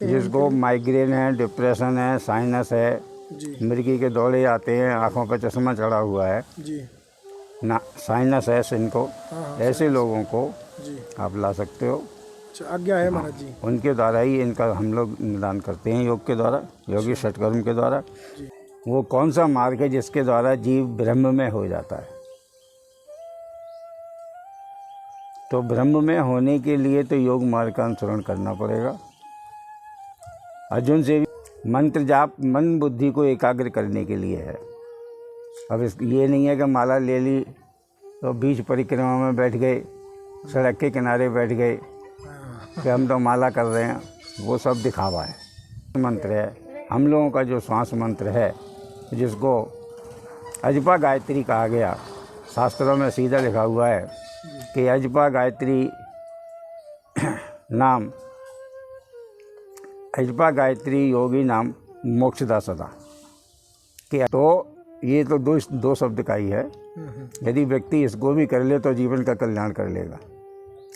जिसको माइग्रेन है, डिप्रेशन है, साइनस है, जी मिर्गी के दौरे आते हैं, आँखों पर चश्मा चढ़ा हुआ है जी ना, साइनस है इनको, हाँ ऐसे लोगों को जी। आप ला सकते हो। अच्छा, आज्ञा है हाँ, महाराज जी। उनके द्वारा ही इनका हम लोग निदान करते हैं, योग के द्वारा, योगी षटकर्म के द्वारा। जी वो कौन सा मार्ग है जिसके द्वारा जीव ब्रह्म में हो जाता है? तो ब्रह्म में होने के लिए तो योग मार्ग का अनुसरण करना पड़ेगा। अर्जुन से भी मंत्र जाप मन बुद्धि को एकाग्र करने के लिए है। अब ये नहीं है कि माला ले ली तो बीच परिक्रमा में बैठ गए, सड़क के किनारे बैठ गए कि हम तो माला कर रहे हैं, वो सब दिखावा है। मंत्र है हम लोगों का जो श्वास मंत्र है, जिसको अजपा गायत्री कहा गया, शास्त्रों में सीधा लिखा हुआ है कि अजपा गायत्री नाम, अजपा गायत्री योगी नाम मोक्षदा सदा कि तो ये तो दो शब्द का ही है। यदि व्यक्ति इसको भी कर ले तो जीवन का कल्याण कर लेगा।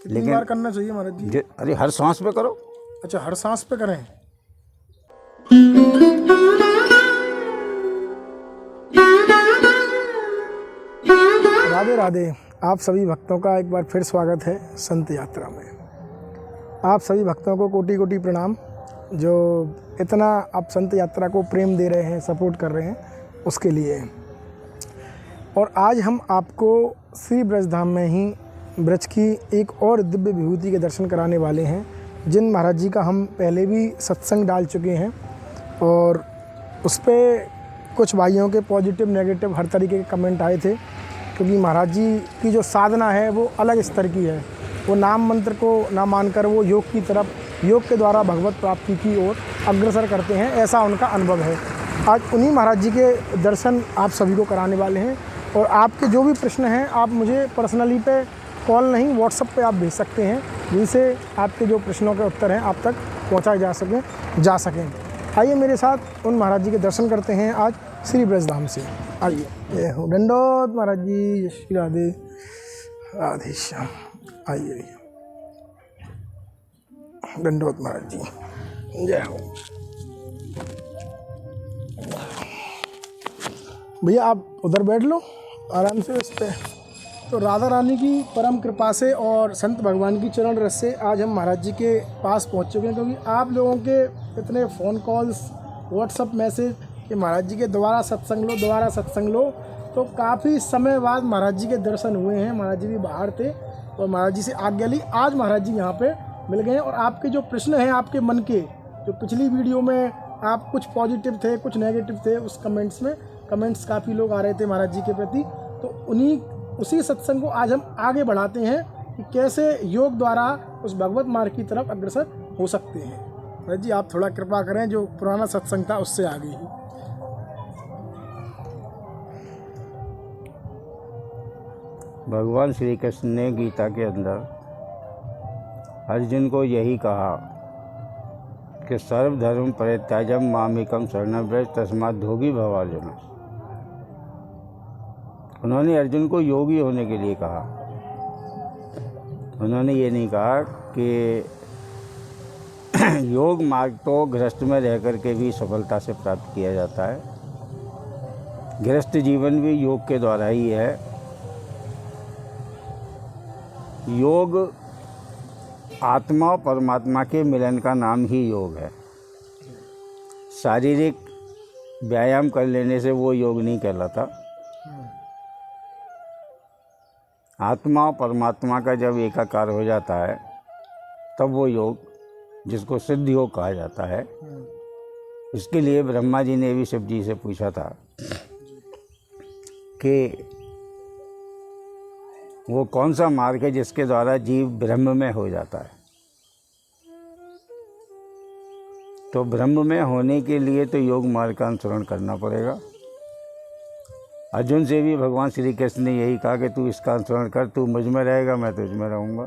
लेकिन बार करना चाहिए महाराज जी? अरे हर सांस पे करो। अच्छा, हर सांस पे करें? राधे राधे। आप सभी भक्तों का एक बार फिर स्वागत है संत यात्रा में। आप सभी भक्तों को कोटि कोटि प्रणाम, जो इतना आप संत यात्रा को प्रेम दे रहे हैं, सपोर्ट कर रहे हैं, उसके लिए। और आज हम आपको श्री ब्रजधाम में ही ब्रज की एक और दिव्य विभूति के दर्शन कराने वाले हैं, जिन महाराज जी का हम पहले भी सत्संग डाल चुके हैं और उस पर कुछ भाइयों के पॉजिटिव नेगेटिव हर तरीके के कमेंट आए थे, क्योंकि महाराज जी की जो साधना है वो अलग स्तर की है। वो नाम मंत्र को ना मानकर वो योग की तरफ, योग के द्वारा भगवत प्राप्ति की ओर अग्रसर करते हैं, ऐसा उनका अनुभव है। आज उन्हीं महाराज जी के दर्शन आप सभी को कराने वाले हैं। और आपके जो भी प्रश्न हैं, आप मुझे पर्सनली पे कॉल नहीं, व्हाट्सएप पे आप भेज सकते हैं, जिनसे आपके जो प्रश्नों के उत्तर हैं आप तक पहुंचाए जा सकें। आइए मेरे साथ उन महाराज जी के दर्शन करते हैं आज श्री ब्रजधाम से। आइए। ये हो दंडोत महाराज जी, जय श्री राधे राधे श्याम। आइए दंडोत महाराज जी, जय हो। भैया आप उधर बैठ लो आराम से उस पर। तो राधा रानी की परम कृपा से और संत भगवान की चरण रस से आज हम महाराज जी के पास पहुंच चुके हैं, क्योंकि आप लोगों के इतने फ़ोन कॉल्स, व्हाट्सअप मैसेज कि महाराज जी के दोबारा सत्संग लो, तो काफ़ी समय बाद महाराज जी के दर्शन हुए हैं। महाराज जी भी बाहर थे और महाराज जी से आज्ञा ली, आज महाराज जी यहाँ पे मिल गए हैं। और आपके जो प्रश्न हैं आपके मन के, जो पिछली वीडियो में आप कुछ पॉजिटिव थे, कुछ नेगेटिव थे, उस कमेंट्स काफ़ी लोग आ रहे थे महाराज जी के प्रति, तो उसी सत्संग को आज हम आगे बढ़ाते हैं कि कैसे योग द्वारा उस भगवत मार्ग की तरफ अग्रसर हो सकते हैं। महाराज जी आप थोड़ा कृपा करें, जो पुराना सत्संग था उससे आगे ही। भगवान श्री कृष्ण ने गीता के अंदर अर्जुन को यही कहा कि सर्वधर्म परित्याज्यम मामेकं शरणं व्रज तस्माद् योगी भव अर्जुन। उन्होंने अर्जुन को योगी होने के लिए कहा। उन्होंने ये नहीं कहा कि योग मार्ग तो गृहस्थ में रह कर के भी सफलता से प्राप्त किया जाता है। गृहस्थ जीवन भी योग के द्वारा ही है। योग आत्मा और परमात्मा के मिलन का नाम ही योग है। शारीरिक व्यायाम कर लेने से वो योग नहीं कहलाता। आत्मा और परमात्मा का जब एकाकार हो जाता है तब वो योग, जिसको सिद्ध योग कहा जाता है। इसके लिए ब्रह्मा जी ने भी शिव जी से पूछा था कि वो कौन सा मार्ग है जिसके द्वारा जीव ब्रह्म में हो जाता है। तो ब्रह्म में होने के लिए तो योग मार्ग का अनुसरण करना पड़ेगा। अर्जुन से भी भगवान श्री कृष्ण ने यही कहा कि तू इसका अनुसरण कर, तू मुझ में रहेगा, मैं तुझ में रहूँगा।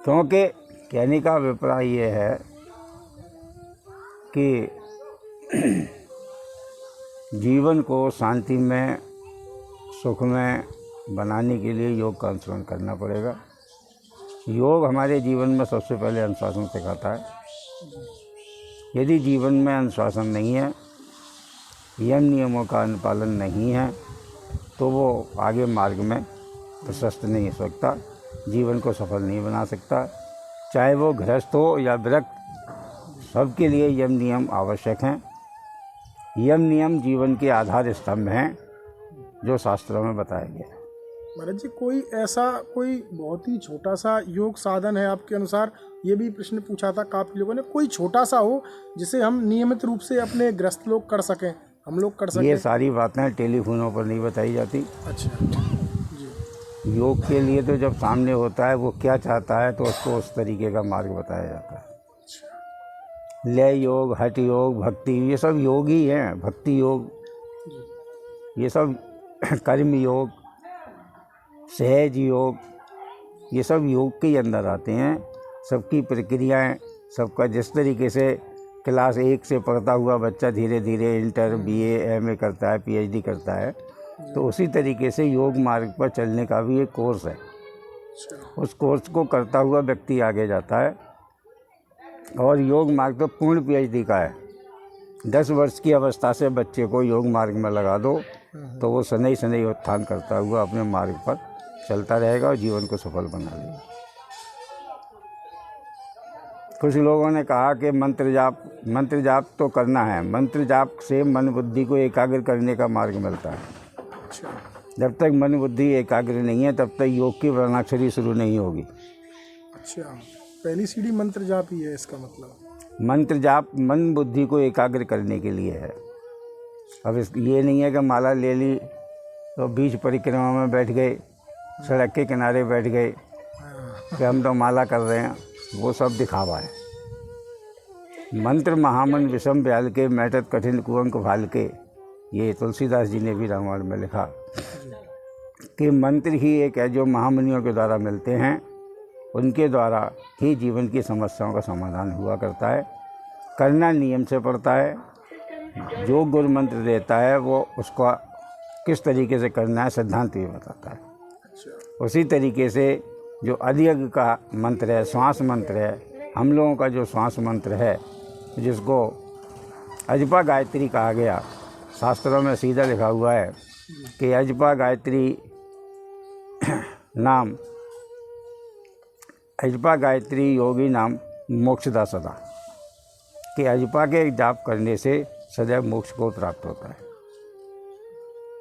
क्योंकि कहने का अभिप्राय ये है कि जीवन को शांति में, सुख में बनाने के लिए योग का अनुसरण करना पड़ेगा। योग हमारे जीवन में सबसे पहले अनुशासन सिखाता है। यदि जीवन में अनुशासन नहीं है, यम नियमों का अनुपालन नहीं है, तो वो आगे मार्ग में प्रशस्त नहीं हो सकता, जीवन को सफल नहीं बना सकता। चाहे वो गृहस्थ हो या विरक्त, सबके लिए यम नियम आवश्यक हैं। यम नियम जीवन के आधार स्तंभ हैं जो शास्त्रों में बताया गया है। महाराज जी, कोई बहुत ही छोटा सा योग साधन है आपके अनुसार? ये भी प्रश्न पूछा था काफ़ी लोगों ने, कोई छोटा सा हो जिसे हम नियमित रूप से अपने ग्रस्त लोग कर सकें, हम लोग कर सकें? ये सारी बातें टेलीफोनों पर नहीं बताई जाती। अच्छा जी। योग के लिए तो जब सामने होता है वो क्या चाहता है तो उसको उस तरीके का मार्ग बताया जाता है। लय योग, हठ योग, भक्ति, ये सब योग ही हैं। भक्ति योग, ये सब कर्म योग, सहज योग, ये सब योग के ही अंदर आते हैं। सबकी प्रक्रियाएं, सबका जिस तरीके से क्लास 1 से पढ़ता हुआ बच्चा धीरे धीरे इंटर, BA, MA करता है, PhD करता है, तो उसी तरीके से योग मार्ग पर चलने का भी एक कोर्स है। उस कोर्स को करता हुआ व्यक्ति आगे जाता है। और योग मार्ग तो पूर्ण PhD का है। 10 वर्ष की अवस्था से बच्चे को योग मार्ग में लगा दो तो वो शनै शनै उत्थान करता हुआ अपने मार्ग पर चलता रहेगा और जीवन को सफल बना लेगा। कुछ लोगों ने कहा कि मंत्र जाप तो करना है, मंत्र जाप से मन बुद्धि को एकाग्र करने का मार्ग मिलता है। जब तक मन बुद्धि एकाग्र नहीं है तब तक योग की वर्णाक्षरी शुरू नहीं होगी। अच्छा, पहली सीढ़ी मंत्र जाप ही है, इसका मतलब? मंत्र जाप मन बुद्धि को एकाग्र करने के लिए है। अब ये नहीं है कि माला ले ली तो बीच परिक्रमा में बैठ गए, सड़क के किनारे बैठ गए कि हम तो माला कर रहे हैं, वो सब दिखावा है। मंत्र महामन विषम ब्याल के, मैटत कठिन कुअंक भाल के, ये तुलसीदास जी ने भी रामायण में लिखा कि मंत्र ही एक है जो महामुनियों के द्वारा मिलते हैं, उनके द्वारा ही जीवन की समस्याओं का समाधान हुआ करता है। करना नियम से पड़ता है। जो गुरु मंत्र देता है वो उसका किस तरीके से करना है सिद्धांत भी बताता है। उसी तरीके से जो अधियज्ञ का मंत्र है, श्वास मंत्र है, हम लोगों का जो श्वास मंत्र है जिसको अजपा गायत्री कहा गया, शास्त्रों में सीधा लिखा हुआ है कि अजपा गायत्री नाम, अजपा गायत्री योगी नाम मोक्षदा सदा, कि अजपा के जाप करने से सदैव मोक्ष को प्राप्त होता है।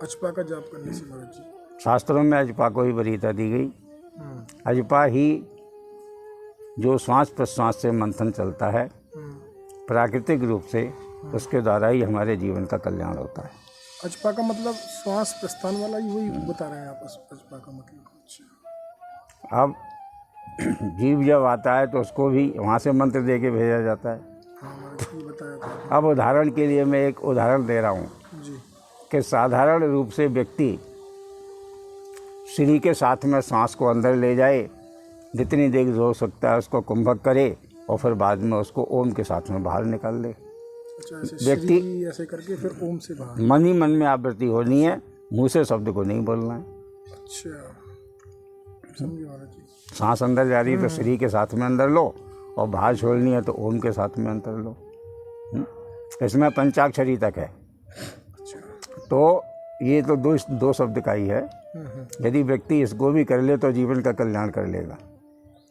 अजपा का जाप करने से महाराज जी? शास्त्रों में अजपा को ही वरीयता दी गई। अजपा ही जो श्वास प्रश्वास से मंथन चलता है प्राकृतिक रूप से, उसके द्वारा ही हमारे जीवन का कल्याण होता है। अजपा का मतलब श्वास प्रस्थान वाला ही, वही बता रहे हैं आप अजपा का मतलब? अच्छा। अब जीव जब आता है तो उसको भी वहाँ से मंत्र दे के भेजा जाता है। हाँ, बताया था। अब उदाहरण के लिए मैं एक उदाहरण दे रहा हूँ कि साधारण रूप से व्यक्ति श्री के साथ में सांस को अंदर ले जाए, जितनी देर हो सकता है उसको कुंभक करे और फिर बाद में उसको ओम के साथ में बाहर निकाल ले। अच्छा, ऐसे व्यक्ति ऐसे करके फिर ओम से बाहर, मन ही मन में आवृत्ति होनी है, मुंह से शब्द को नहीं बोलना है। अच्छा, समझे महाराज जी। सांस अंदर जा रही है तो श्री के साथ में अंदर लो और बाहर छोड़नी है तो ओम के साथ में अंदर लो। इसमें पंचाक्षरी तक है। तो ये तो दो शब्द का ही है। यदि व्यक्ति इसको भी कर ले तो जीवन का कल्याण कर लेगा।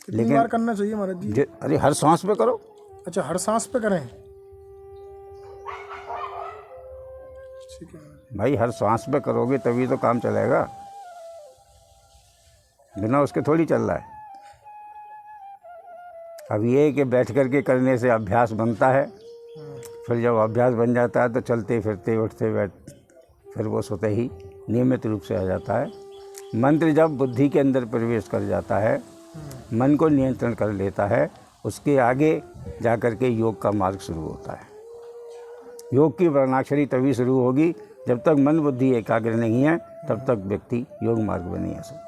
लेकिन बार करना चाहिए महाराज जी? अरे हर सांस पे करो। अच्छा, हर सांस पे करें? ठीक है भाई, हर सांस पे करोगे तभी तो काम चलेगा, बिना उसके थोड़ी चल रहा है। अब ये कि बैठ करके करने से अभ्यास बनता है, फिर जब अभ्यास बन जाता है तो चलते फिरते उठते बैठ फिर वो स्वतः ही नियमित रूप से आ जाता है। मंत्र जब बुद्धि के अंदर प्रवेश कर जाता है, मन को नियंत्रण कर लेता है, उसके आगे जा कर के योग का मार्ग शुरू होता है। योग की वर्णाक्षरी तभी शुरू होगी जब तक मन बुद्धि एकाग्र नहीं है, तब तक व्यक्ति योग मार्ग में नहीं आ सकता।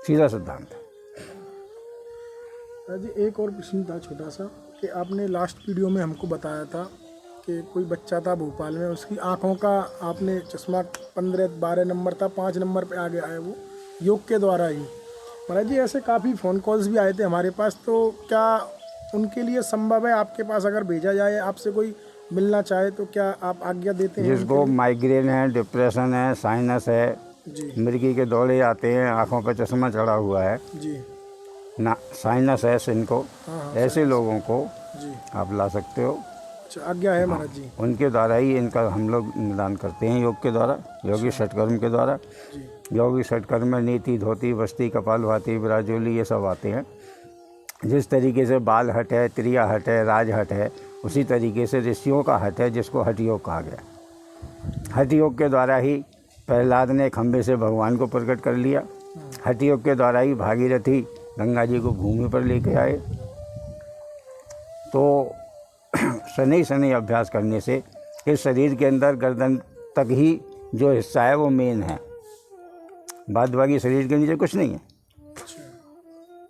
सीधा सिद्धांत है। जी, एक और प्रश्न था छोटा सा कि आपने लास्ट वीडियो में हमको बताया था कि कोई बच्चा था भोपाल में, उसकी आँखों का आपने चश्मा 15-12 नंबर था, 5 नंबर पे आ गया है वो योग के द्वारा ही। महाराज जी ऐसे काफ़ी फ़ोन कॉल्स भी आए थे हमारे पास, तो क्या उनके लिए संभव है आपके पास अगर भेजा जाए, आपसे कोई मिलना चाहे तो क्या आप आज्ञा देते हैं? जिसको माइग्रेन है, डिप्रेशन है, साइनस है, जी मिर्गी के दौरे आते हैं, आँखों पर चश्मा चढ़ा हुआ है जी ना, साइनस है इनको, हाँ, ऐसे लोगों को जी। आप ला सकते हो। अच्छा, आज्ञा है महाराज जी। उनके द्वारा ही इनका हम लोग निदान करते हैं, योग के द्वारा, योगी षटकर्म के द्वारा। जी योगी षटकर्म में नीति, धोती, बस्ती, कपालभाति, विराजोली, ये सब आते हैं। जिस तरीके से बाल हट है, त्रिया हट है, राज हट है, उसी तरीके से ऋषियों का हट है, जिसको हठ योग कहा गया। हठ योग के द्वारा ही प्रहलाद ने खंभे से भगवान को प्रकट कर लिया। हठ योग के द्वारा ही भागीरथी गंगा जी को भूमि पर लेके आए। तो शनि शनि अभ्यास करने से इस शरीर के अंदर गर्दन तक ही जो हिस्सा है वो मेन है, बाद बाकी शरीर के नीचे कुछ नहीं है। अच्छा,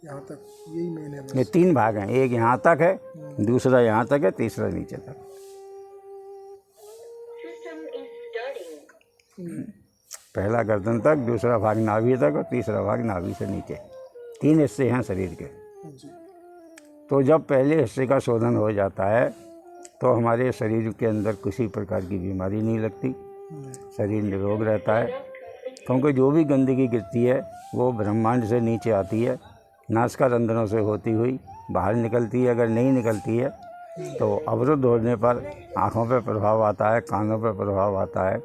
यहाँ तक यही मेन है बस। ये 3 भाग हैं, एक यहाँ तक है, दूसरा यहाँ तक है, तीसरा नीचे तक। पहला गर्दन तक, दूसरा भाग नाभि तक और तीसरा भाग नाभि से नीचे। 3 हिस्से हैं शरीर के। जी तो जब पहले हिस्से का शोधन हो जाता है तो हमारे शरीर के अंदर किसी प्रकार की बीमारी नहीं लगती, शरीर निरोग रहता है। क्योंकि जो भी गंदगी गिरती है वो ब्रह्मांड से नीचे आती है, नासिका रंध्रों से होती हुई बाहर निकलती है। अगर नहीं निकलती है तो अवरुद्ध होने पर आँखों पर प्रभाव आता है, कानों पर प्रभाव आता है,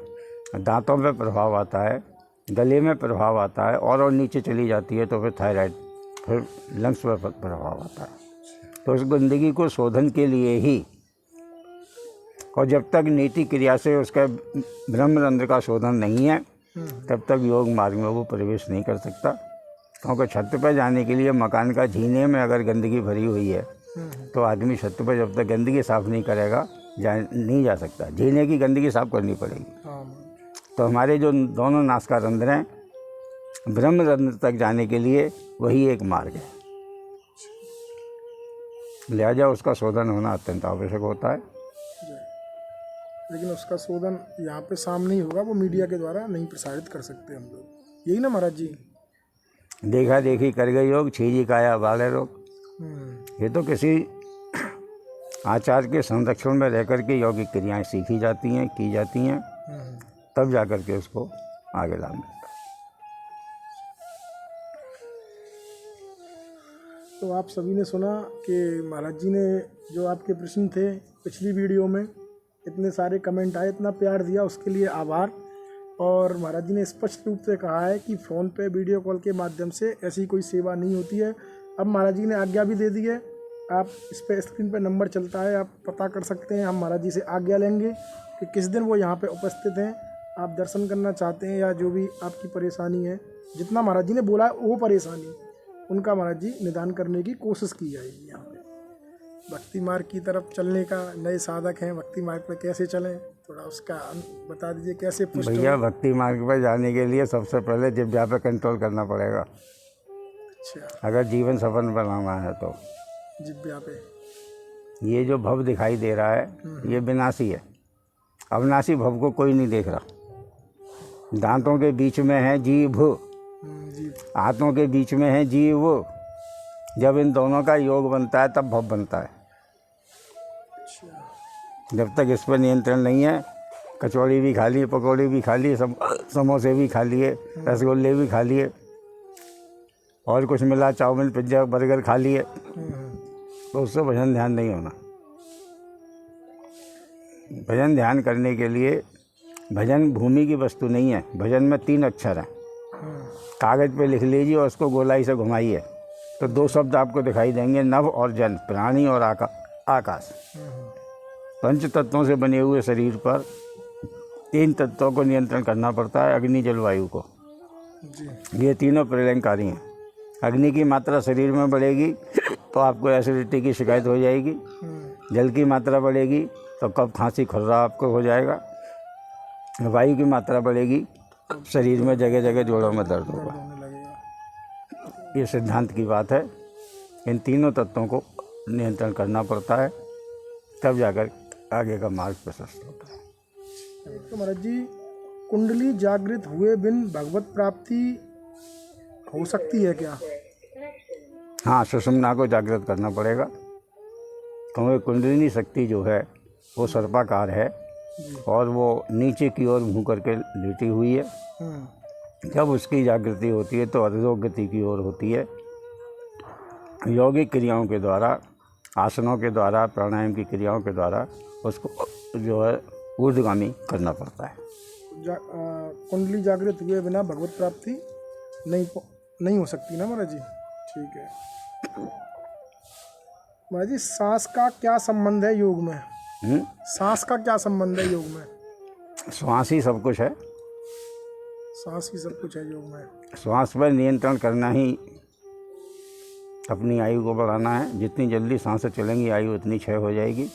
दांतों पर प्रभाव आता है, गले में प्रभाव आता है, और नीचे चली जाती है तो फिर थायराइड, फिर लंग्स पर प्रभाव आता है। तो उस गंदगी को शोधन के लिए ही, और जब तक नीति क्रिया से उसका ब्रह्मरंध्र का शोधन नहीं है तब तक योग मार्ग में वो प्रवेश नहीं कर सकता। क्योंकि छत पर जाने के लिए मकान का जीने में अगर गंदगी भरी हुई है तो आदमी छत पर जब तक गंदगी साफ़ नहीं करेगा नहीं जा सकता। जीने की गंदगी साफ़ करनी पड़ेगी। तो हमारे जो दोनों नासिका रंध्र हैं, ब्रह्मरंध्र तक जाने के लिए वही एक मार्ग है, लिहाजा उसका शोधन होना अत्यंत आवश्यक होता है। लेकिन उसका शोधन यहाँ पे सामने ही होगा, वो मीडिया के द्वारा नहीं प्रसारित कर सकते हम लोग, यही ना महाराज जी? देखा देखी कर गए योग, छीजी काया बाले रोग। ये तो किसी आचार के संरक्षण में रह कर के यौगिक क्रियाएँ सीखी जाती हैं, की जाती हैं, तब जा कर के उसको आगे लाना। तो आप सभी ने सुना कि महाराज जी ने जो आपके प्रश्न थे पिछली वीडियो में, इतने सारे कमेंट आए, इतना प्यार दिया, उसके लिए आभार। और महाराज जी ने स्पष्ट रूप से कहा है कि फ़ोन पे वीडियो कॉल के माध्यम से ऐसी कोई सेवा नहीं होती है। अब महाराज जी ने आज्ञा भी दे दी है, आप इस पे स्क्रीन पे नंबर चलता है, आप पता कर सकते हैं। हम महाराज जी से आज्ञा लेंगे कि किस दिन वो यहाँ पे उपस्थित हैं, आप दर्शन करना चाहते हैं या जो भी आपकी परेशानी है, जितना महाराज जी ने बोला वो परेशानी, उनका महाराज जी निदान करने की कोशिश की जाएगी। यहाँ पे भक्ति मार्ग की तरफ चलने का, नए साधक हैं, भक्ति मार्ग पर कैसे चलें, थोड़ा उसका बता दीजिए कैसे पुष्ट हो? भैया, भक्ति मार्ग पर जाने के लिए सबसे पहले जिह्वा पे कंट्रोल करना पड़ेगा। अच्छा, अगर जीवन सफल बनाना है तो जिह्वा पे ये जो भव दिखाई दे रहा है ये विनाशी है, अविनाशी भव को कोई नहीं देख रहा। दांतों के बीच में है जीभ, जी हाथों के बीच में है जीव। जब इन दोनों का योग बनता है तब भव बनता है। अच्छा, जब तक इस पर नियंत्रण नहीं है, कचौड़ी भी खा लिए, पकौड़ी भी खा लिए, समोसे भी खा लिए, रसगुल्ले भी खा लिए, और कुछ मिला चाउमीन पिज्ज़ा बर्गर खा लिए, तो उससे भजन ध्यान नहीं होना। भजन ध्यान करने के लिए भजन भूमि की वस्तु नहीं है। भजन में 3 अक्षर हैं, कागज़ पे लिख लीजिए और उसको गोलाई से घुमाइए तो 2 शब्द आपको दिखाई देंगे, नभ और जन, प्राणी और आकाश। 5 तत्वों से बने हुए शरीर पर 3 तत्वों को नियंत्रण करना पड़ता है, अग्नि जल वायु को। जी ये तीनों प्रलयंकारी हैं। अग्नि की मात्रा शरीर में बढ़ेगी तो आपको एसिडिटी की शिकायत हो जाएगी, जल की मात्रा बढ़ेगी तो कफ खांसी खुर्रा आपको हो जाएगा, वायु की मात्रा बढ़ेगी शरीर में जगह जगह जोड़ों में दर्द होगा। होने लगेगा। ये सिद्धांत की बात है। इन तीनों तत्वों को नियंत्रण करना पड़ता है, तब जाकर आगे का मार्ग प्रशस्त होता है। तो महाराज जी, कुंडली जागृत हुए बिन भगवत प्राप्ति हो सकती है क्या? हाँ, सुषुम्ना को जागृत करना पड़ेगा, क्योंकि कुंडलिनी शक्ति जो है वो सर्पाकार है और वो नीचे की ओर मुँह करके लेटी हुई है। जब उसकी जागृति होती है तो अधोगति की ओर होती है। यौगिक क्रियाओं के द्वारा, आसनों के द्वारा, प्राणायाम की क्रियाओं के द्वारा उसको जो है ऊर्ध्वगामी करना पड़ता है। कुंडली जागृत हुए बिना भगवत प्राप्ति नहीं हो सकती ना महाराज जी। ठीक है महाराज जी, सांस का क्या संबंध है योग में? सांस का क्या संबंध है योग में? श्वास ही सब कुछ है। सांस ही सब कुछ है योग में। श्वास पर नियंत्रण करना ही अपनी आयु को बढ़ाना है। जितनी जल्दी सांसें चलेंगी आयु उतनी क्षय हो जाएगी।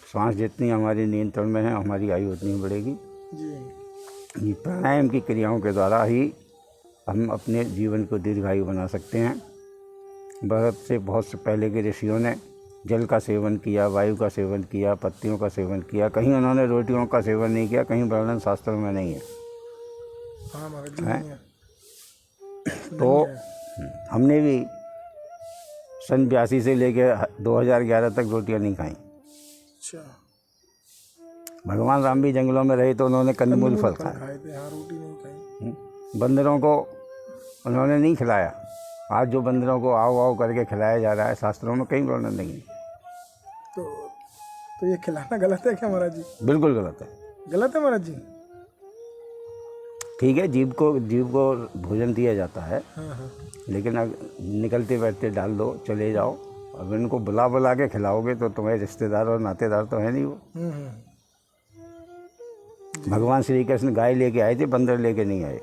सांस जितनी हमारे नियंत्रण में है हमारी आयु उतनी बढ़ेगी जी। प्राणायाम की क्रियाओं के द्वारा ही हम अपने जीवन को दीर्घायु बना सकते हैं। बहुत से पहले के ऋषियों ने जल का सेवन किया, वायु का सेवन किया, पत्तियों का सेवन किया। कहीं उन्होंने रोटियों का सेवन नहीं किया, कहीं वर्णन शास्त्रों में नहीं है। हाँ महाराज जी, नहीं है। तो हमने भी सन 82 से लेके 2011 तक रोटियां नहीं खाई। अच्छा। भगवान राम भी जंगलों में रहे तो उन्होंने कंदमूल फल खाए थे। हाँ, रोटी नहीं खाई। बंदरों को उन्होंने नहीं खिलाया। आज जो बंदरों को आओ आओ करके खिलाया जा रहा है, शास्त्रों में कहीं वर्णन नहीं है। तो ये खिलाना गलत है क्या महाराज जी? बिल्कुल गलत है। गलत है महाराज जी? ठीक है, जीव को भोजन दिया जाता है। हाँ। लेकिन निकलते बैठते डाल दो, चले जाओ। अब इनको बुला के खिलाओगे तो तुम्हारे रिश्तेदार और नातेदार तो है नहीं वो। भगवान श्री कृष्ण गाय लेके आए थे, बंदर लेके नहीं आए।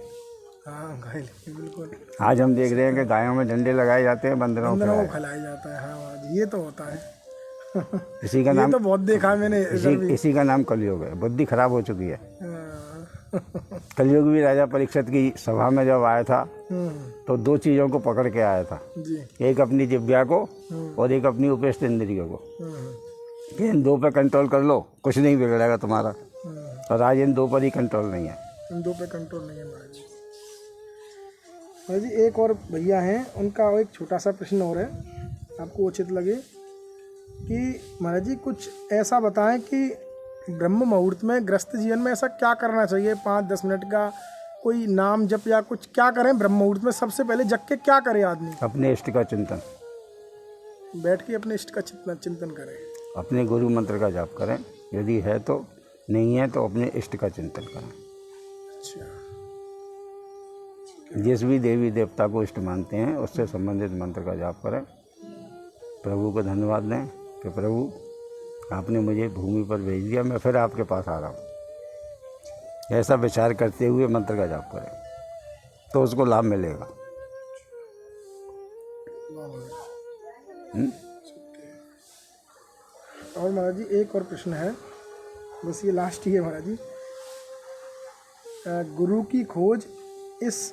हाँ, गाय लेके, बिल्कुल। आज हम देख रहे हैं कि गायों में डंडे लगाए जाते हैं, बंदरों को खिलाया जाता है। हाँ, ये तो होता है। इसी का नाम तो बहुत देखा मैंने। इसी का नाम कलयुग है। बुद्धि खराब हो चुकी है। कलयुग भी राजा परीक्षित की सभा में जब आया था तो दो चीज़ों को पकड़ के आया था जी। एक अपनी जिह्वा को और एक अपनी उपेष्ट इंद्रियों को। इन दो पे कंट्रोल कर लो, कुछ नहीं बिगड़ेगा तुम्हारा। और आज इन दो पर ही कंट्रोल नहीं है। इन दो पे कंट्रोल नहीं है महाराज जी। महाराज जी, एक और भैया हैं, उनका एक छोटा सा प्रश्न और है, आपको उचित लगे कि महाराज जी कुछ ऐसा बताएं कि ब्रह्म मुहूर्त में गृहस्थ जीवन में ऐसा क्या करना चाहिए? 5-10 मिनट का कोई नाम जप या कुछ क्या करें ब्रह्म मुहूर्त में? सबसे पहले जग के क्या करे आदमी? अपने इष्ट का चिंतन, बैठ के अपने इष्ट का चिंतन करें। अपने गुरु मंत्र का जाप करें, यदि है तो, नहीं है तो अपने इष्ट का चिंतन करें। अच्छा। जिस भी देवी देवता को इष्ट मानते हैं उससे संबंधित मंत्र का जाप करें। प्रभु को धन्यवाद दें कि प्रभु आपने मुझे भूमि पर भेज दिया, मैं फिर आपके पास आ रहा हूँ। ऐसा विचार करते हुए मंत्र का जाप करें तो उसको लाभ मिलेगा। और महाराज जी एक और प्रश्न है, बस ये लास्ट ही है महाराज जी। गुरु की खोज इस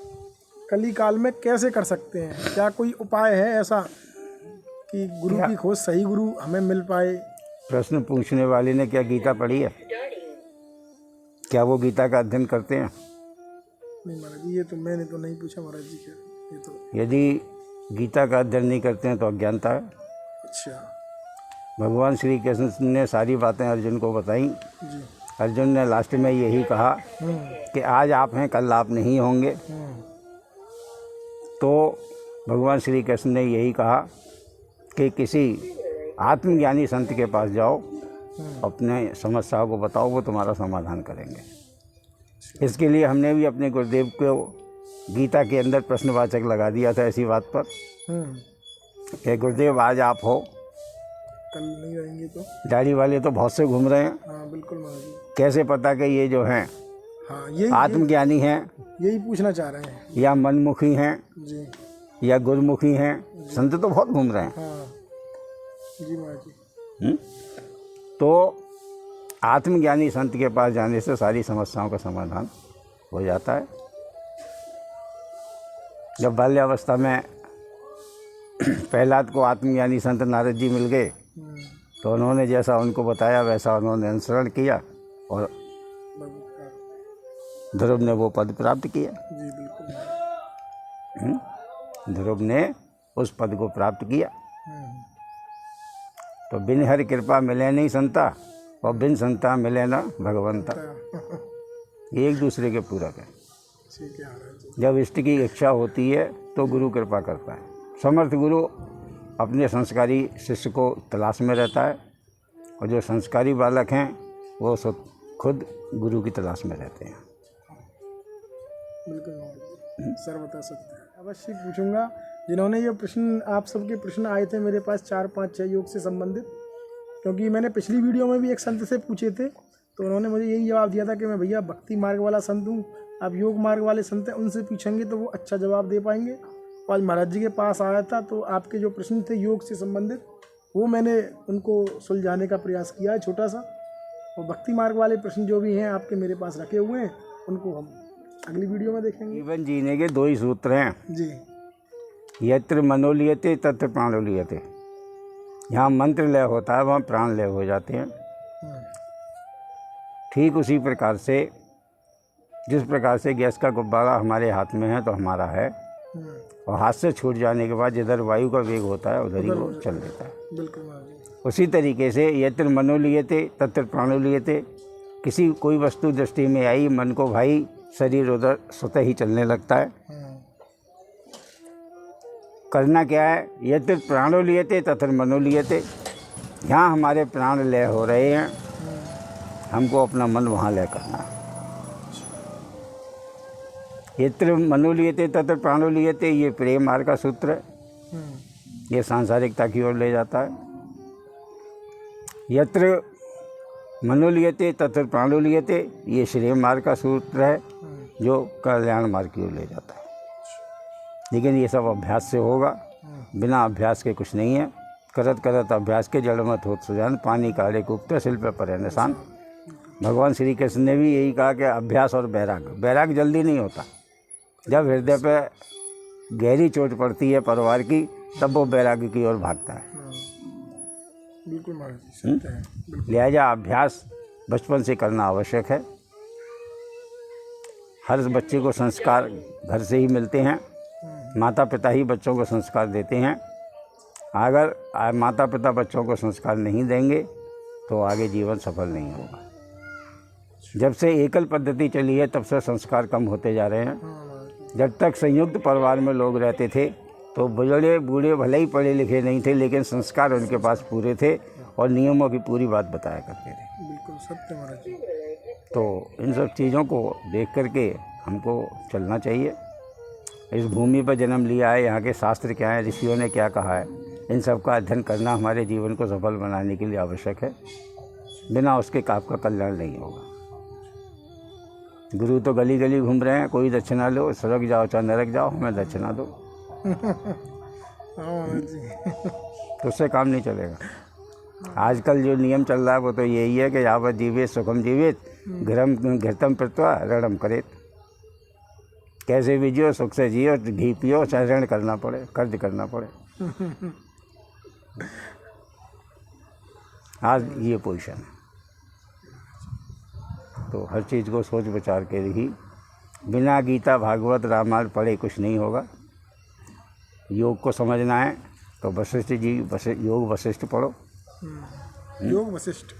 कली काल में कैसे कर सकते हैं? क्या कोई उपाय है ऐसा कि गुरु की खोज, सही गुरु हमें मिल पाए? प्रश्न पूछने वाले ने क्या गीता पढ़ी है? क्या वो गीता का अध्ययन करते हैं? नहीं महाराज जी, ये तो मैंने तो नहीं पूछा महाराज जी। क्या ये तो, यदि गीता का अध्ययन नहीं करते हैं तो अज्ञानता है। अच्छा। भगवान श्री कृष्ण ने सारी बातें अर्जुन को बताई जी। अर्जुन ने लास्ट में यही कहा कि आज आप हैं, कल आप नहीं होंगे। तो भगवान श्री कृष्ण ने यही कहा कि किसी आत्मज्ञानी संत के पास जाओ, अपने समस्याओं को बताओ, वो तुम्हारा समाधान करेंगे। इसके लिए हमने भी अपने गुरुदेव को गीता के अंदर प्रश्नवाचक लगा दिया था ऐसी बात पर कि गुरुदेव आज आप हो, कल नहीं रहेंगे। तो दाढ़ी वाले तो बहुत से घूम रहे हैं। हाँ बिल्कुल महाराज जी। कैसे पता कि ये जो हैं हाँ, ये आत्मज्ञानी हैं, यही पूछना चाह रहे हैं, या मनमुखी हैं जी, या गुरुमुखी हैं? संत तो बहुत घूम रहे हैं। हाँ जी महाराज जी। तो आत्मज्ञानी संत के पास जाने से सारी समस्याओं का समाधान हो जाता है। जब बाल्यावस्था में प्रहलाद को आत्मज्ञानी संत नारद जी मिल गए तो उन्होंने जैसा उनको बताया वैसा उन्होंने अनुसरण किया और ध्रुव ने वो पद प्राप्त किया। जी बिल्कुल। ध्रुव ने उस पद को प्राप्त किया। तो बिन हरि कृपा मिले नहीं संता, और बिन संता मिले ना भगवंता। ये एक दूसरे के पूरक है। ठीक है महाराज जी। जब इष्ट की इच्छा होती है तो गुरु कृपा करता है। समर्थ गुरु अपने संस्कारी शिष्य को तलाश में रहता है, और जो संस्कारी बालक हैं वो खुद गुरु की तलाश में रहते हैं। बिल्कुल महाराज जी, सर्वथा सत्य है। अवश्य पूछूंगा, जिन्होंने ये प्रश्न, आप सबके प्रश्न आए थे मेरे पास 4, 5, 6 योग से संबंधित, क्योंकि मैंने पिछली वीडियो में भी एक संत से पूछे थे, तो उन्होंने मुझे यही जवाब दिया था कि मैं भैया भक्ति मार्ग वाला संत हूँ, आप योग मार्ग वाले संत हैं, उनसे पूछेंगे तो वो अच्छा जवाब दे पाएंगे। आज महाराज जी के पास आया था, तो आपके जो प्रश्न थे योग से संबंधित, वो मैंने उनको सुलझाने का प्रयास किया है छोटा सा। और भक्ति मार्ग वाले प्रश्न जो भी हैं आपके मेरे पास रखे हुए हैं, उनको हम अगली वीडियो में देखेंगे। जीवन जीने के 2 ही सूत्र हैं जी। यत्र मनोलियते तत्र प्राणोलियते। यहाँ मंत्र लय होता है, वहाँ प्राण लय हो जाते हैं। ठीक उसी प्रकार से, जिस प्रकार से गैस का गुब्बारा हमारे हाथ में है तो हमारा है, और हाथ से छूट जाने के बाद जिधर वायु का वेग होता है उधर ही वो चल देता है। बिल्कुल। उसी तरीके से यत्र मनोलियते तत्र प्राणोलियते। कोई वस्तु दृष्टि में आई, मन को भाई, शरीर उधर स्वतः ही चलने लगता है। करना क्या है? यत्र प्राणोलियते तत्र मनोलियते। यहाँ हमारे प्राण लय हो रहे हैं, हमको अपना मन वहाँ लय करना है। यत्र मनोलियते तत्र प्राणोलियते, ये प्रेम मार्ग का सूत्र है। ये सांसारिकता की ओर ले जाता है। यत्र मनोलियते तत्र प्राणोलियते, ये श्रेय मार्ग का सूत्र है, जो कल्याण मार्ग की ओर ले जाता है। लेकिन ये सब अभ्यास से होगा, बिना अभ्यास के कुछ नहीं है। करत करत अभ्यास के जड़ मत होत सुजान, पानी काढ़े कूपते शिल पे परे निशान। भगवान श्री कृष्ण ने भी यही कहा कि अभ्यास और बैराग जल्दी नहीं होता। जब हृदय पे गहरी चोट पड़ती है परिवार की, तब वो बैराग्य की ओर भागता है। बिल्कुल महाराज जी, सत्य है। लिहाजा अभ्यास बचपन से करना आवश्यक है। हर बच्चे को संस्कार घर से ही मिलते हैं। माता पिता ही बच्चों को संस्कार देते हैं। अगर माता पिता बच्चों को संस्कार नहीं देंगे तो आगे जीवन सफल नहीं होगा। जब से एकल पद्धति चली है तब से संस्कार कम होते जा रहे हैं। जब तक संयुक्त परिवार में लोग रहते थे तो बड़े बूढ़े भले ही पढ़े लिखे नहीं थे, लेकिन संस्कार उनके पास पूरे थे और नियमों की पूरी बात बताया करते थे। बिल्कुल सत्य महाराज जी। तो इन सब चीज़ों को देख करके हमको चलना चाहिए। इस भूमि पर जन्म लिया है, यहाँ के शास्त्र क्या है, ऋषियों ने क्या कहा है, इन सब का अध्ययन करना हमारे जीवन को सफल बनाने के लिए आवश्यक है। बिना उसके आपका कल्याण नहीं होगा। गुरु तो गली गली घूम रहे हैं, कोई दक्षिणा लो, स्वर्ग जाओ चाहे नरक जाओ, हमें दक्षिणा दो। तो उससे काम नहीं चलेगा। आजकल जो नियम चल रहा है वो तो यही है कि यावत जीवित सुखम जीवित, घृतम प्रत्वा ऋणम करेत। कैसे भी जियो, सुख से जियो, घी पियो, चाहे ऋण करना पड़े, कर्ज करना पड़े। आज ये पोजीशन है। तो हर चीज़ को सोच विचार के ही, बिना गीता भागवत रामायण पढ़े कुछ नहीं होगा। योग को समझना है तो वशिष्ठ जी योग वशिष्ठ पढ़ो। योग वशिष्ठ,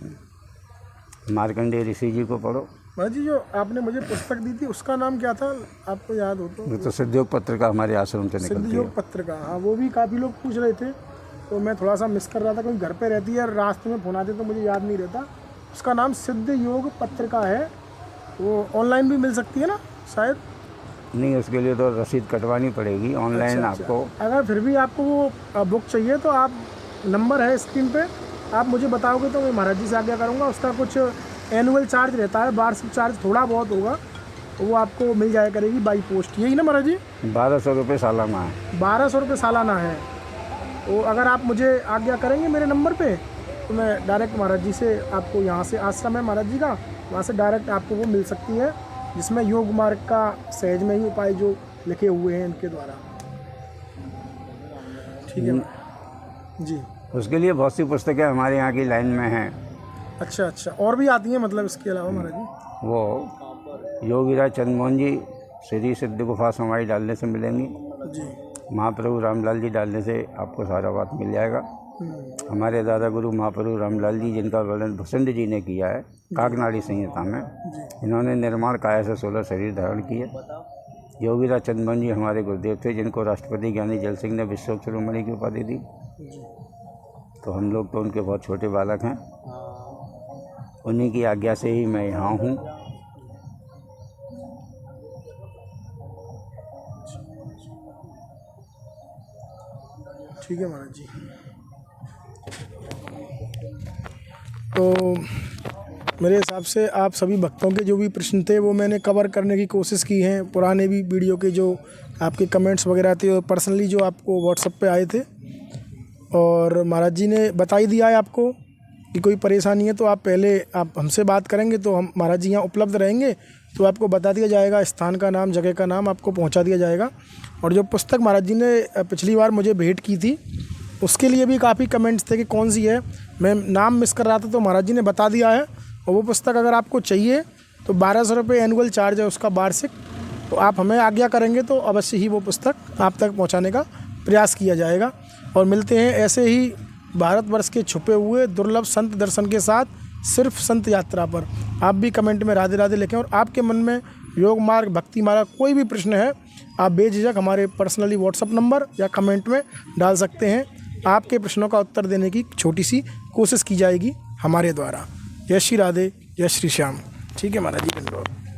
मार्कंडेय ऋषि जी को पढ़ो। महाराज जी, जो आपने मुझे पुस्तक दी थी उसका नाम क्या था, आपको याद हो तो? वो तो सिद्धयोग पत्रिका हमारे आश्रम से निकलती है। सिद्धयोग पत्रिका, हाँ, वो भी काफ़ी लोग पूछ रहे थे, तो मैं थोड़ा सा मिस कर रहा था क्योंकि घर पे रहती है, रास्ते में फोन आते तो मुझे याद नहीं रहता। उसका नाम सिद्ध योग पत्रिका है। वो ऑनलाइन भी मिल सकती है ना शायद? नहीं, उसके लिए तो रसीद कटवानी पड़ेगी ऑनलाइन। अच्छा। आपको अगर फिर भी आपको वो बुक चाहिए तो आप, नंबर है स्क्रीन पे, आप मुझे बताओगे तो मैं महाराज जी से आज्ञा करूँगा। उसका कुछ एनुअल चार्ज रहता है, वार्षिक चार्ज थोड़ा बहुत होगा, वो आपको मिल जाया करेगी बाई पोस्ट। यही ना महाराज जी? 1200 रुपये सालाना है। 1200 रुपये सालाना है। तो अगर आप मुझे आज्ञा करेंगे मेरे नंबर पे, तो मैं डायरेक्ट महाराज जी से आपको, यहाँ से आश्रम है महाराज जी का, वहाँ से डायरेक्ट आपको वो मिल सकती है, जिसमें योग मार्ग का सहज में ही उपाय जो लिखे हुए हैं इनके द्वारा। ठीक है जी। उसके लिए बहुत सी पुस्तकें हमारे यहाँ की लाइन में हैं। अच्छा अच्छा, और भी आती हैं मतलब इसके अलावा महाराज जी? वो योगीराज चंद्रमोहन जी श्री सिद्ध गुफा समाई डालने से मिलेंगी। जी। महाप्रभु रामलाल जी डालने से आपको सारा बात मिल जाएगा। हमारे दादा गुरु महाप्रभु रामलाल जी, जिनका वर्णन भुसंड जी ने किया है काकनाड़ी संहिता में, इन्होंने निर्माण काया से 16 शरीर धारण किए। योगीराज चंदन जी हमारे गुरुदेव थे, जिनको राष्ट्रपति ज्ञानी जल सिंह ने विश्व शिरोमणि की उपाधि दी। तो हम लोग तो उनके बहुत छोटे बालक हैं। उन्हीं की आज्ञा से ही मैं यहाँ हूँ। ठीक है महाराज जी। तो मेरे हिसाब से आप सभी भक्तों के जो भी प्रश्न थे वो मैंने कवर करने की कोशिश की है। पुराने भी वीडियो के जो आपके कमेंट्स वगैरह थे और पर्सनली जो आपको व्हाट्सएप पे आए थे, और महाराज जी ने बता ही दिया है आपको कि कोई परेशानी है तो आप पहले आप हमसे बात करेंगे तो हम महाराज जी यहाँ उपलब्ध रहेंगे, तो आपको बता दिया जाएगा, स्थान का नाम, जगह का नाम आपको पहुँचा दिया जाएगा। और जो पुस्तक महाराज जी ने पिछली बार मुझे भेंट की थी उसके लिए भी काफ़ी कमेंट्स थे कि कौन सी है, मैं नाम मिस कर रहा था, तो महाराज जी ने बता दिया है। और वो पुस्तक अगर आपको चाहिए तो 1200 रुपये एनुअल चार्ज है उसका वार्षिक। तो आप हमें आज्ञा करेंगे तो अवश्य ही वो पुस्तक आप तक पहुंचाने का प्रयास किया जाएगा। और मिलते हैं ऐसे ही भारतवर्ष के छुपे हुए दुर्लभ संत दर्शन के साथ सिर्फ संत यात्रा पर। आप भी कमेंट में राधे राधे लिखें, और आपके मन में योग मार्ग, भक्ति मार्ग कोई भी प्रश्न है आप बेझिझक हमारे पर्सनली व्हाट्सअप नंबर या कमेंट में डाल सकते हैं। आपके प्रश्नों का उत्तर देने की छोटी सी कोशिश की जाएगी हमारे द्वारा। जय श्री राधे, जय श्री श्याम। ठीक है महाराज जी, धन्यवाद।